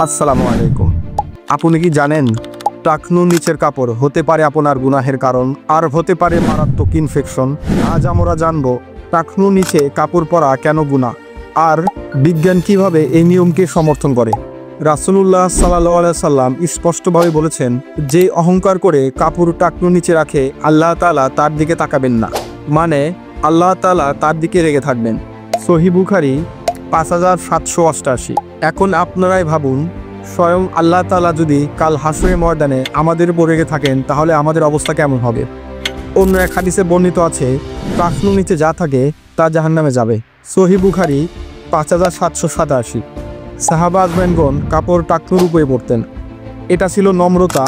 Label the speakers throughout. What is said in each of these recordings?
Speaker 1: আসসালামু আলাইকুম। আপনি কি জানেন টাকনুর নিচের কাপড় হতে পারে আপনার গুনাহের কারণ আর হতে পারে মারাত্মক ইনফেকশন। আজ আমরা জানবো টাকনুর নিচে কাপড় পরা কেন গুনাহ আর বিজ্ঞান কিভাবে এই নিয়মকে সমর্থন করে। রাসূলুল্লাহ সাল্লাল্লাহু আলাইহি সাল্লাম স্পষ্টভাবে বলেছেন, যে অহংকার করে কাপড় টাকনুর নিচে রাখে আল্লাহ তাআলা তার দিকে তাকাবেন না, মানে আল্লাহ তাআলা তার দিকে রেগে থাকবেন। সহিহ বুখারী 5788। এখন আপনারাই ভাবুন, স্বয়ং আল্লাহ তাআলা যদি কাল হাশরের ময়দানে আমাদের উপর রেগে থাকেন তাহলে আমাদের অবস্থা কেমন হবে। অন্য এক হাদিসে বর্ণিত আছে, টাকনুর নিচে যা থাকে তা জাহান্নামে যাবে। সহিহ বুখারী 5787। সাহাবা আজমাইনগণ কাপড় টাকনুর উপরে পরতেন। এটা ছিল নম্রতা,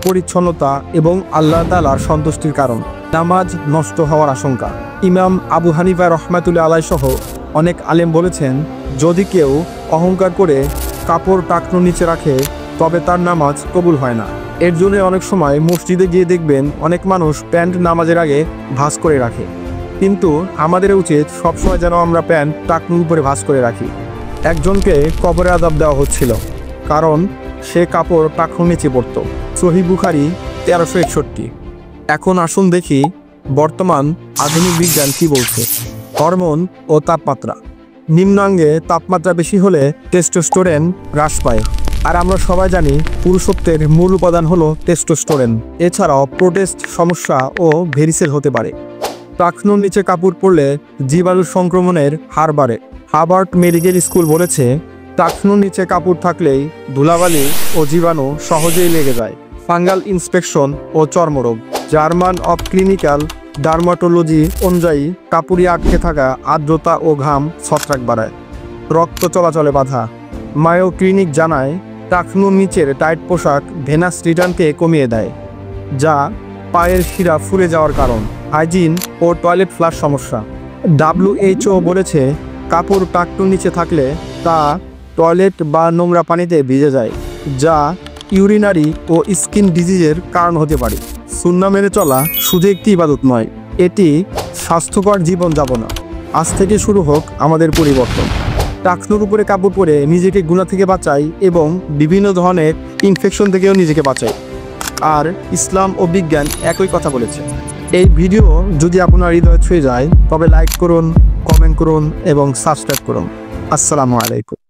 Speaker 1: পরিচ্ছন্নতা এবং আল্লাহ তাআলার সন্তুষ্টির কারণ। নামাজ নষ্ট হওয়ার আশঙ্কা। ইমাম আবু হানিফা রহমাতুল্লাহ আলাইহি সহ অনেক আলেম বলেছেন, যদি কেউ অহংকার করে কাপড় টাকনুর নিচে রাখে তবে তার নামাজ কবুল হয় না। এর জন্য অনেক সময় মসজিদে গিয়ে দেখবেন অনেক মানুষ প্যান্ট নামাজের আগে ভাঁজ করে রাখে, কিন্তু আমাদের উচিত সবসময় যেন আমরা প্যান্ট টাকনুর উপরে ভাঁজ করে রাখি। একজনকে কবরে আযাব দেওয়া হচ্ছিল, কারণ সে কাপড় টাকনুর নিচে পরত। সহিহ বুখারী 1361। এখন আসুন দেখি বর্তমান আধুনিক বিজ্ঞান কি বলছে। হরমোন ও তাপমাত্রা। নিম্নাঙ্গে তাপমাত্রা বেশি হলে টেস্টোস্টেরন হ্রাস পায়, আর আমরা সবাই জানি পুরুষত্বের মূল উপাদান হলো টেস্টোস্টেরন। এছাড়াও প্রোস্টেট সমস্যা ও ভেরিসেল হতে পারে। টাকনুর নিচে কাপড় পরলে জীবাণু সংক্রমণের হার বাড়ে। হার্ভার্ড মেডিকেল স্কুল বলেছে, টাকনুর নিচে কাপড় থাকলেই ধুলাবালি ও জীবাণু সহজেই লেগে যায়। ফাঙ্গাল ইনফেকশন ও চর্মরোগ। জার্মান অফ ক্লিনিক্যাল ডার্মাটোলজি অনুযায়ী কাপড়ে আটকে থাকা আর্দ্রতা ও ঘাম ছত্রাক বাড়ায়। রক্ত চলাচলে বাধা। মায়ো ক্লিনিক জানায়, টাকনুর নিচের টাইট পোশাক ভেনাস রিটার্নকে কমিয়ে দেয়, যা পায়ের শিরা ফুলে যাওয়ার কারণ। হাইজিন ও টয়লেট ফ্লাশ সমস্যা। WHO বলেছে, কাপড় টাকনুর নিচে থাকলে তা টয়লেট বা নোংরা পানিতে ভিজে যায়, যা ইউরিনারি ও স্কিন ডিজিজের কারণ হতে পারে। সুন্নাহ মেনে চলা শুধু একটি ইবাদত নয়, এটি স্বাস্থ্যকর জীবনযাপনা। আজ থেকে শুরু হোক আমাদের পরিবর্তন। টাকনুর উপরে কাপড় পরে নিজেকে গুনাহ থেকে বাঁচাই এবং বিভিন্ন ধরনের ইনফেকশন থেকেও নিজেকে বাঁচাই। আর ইসলাম ও বিজ্ঞান একই কথা বলেছে। এই ভিডিও যদি আপনার হৃদয়ে ছুঁয়ে যায় তবে লাইক করুন, কমেন্ট করুন এবং সাবস্ক্রাইব করুন। আসসালামু আলাইকুম।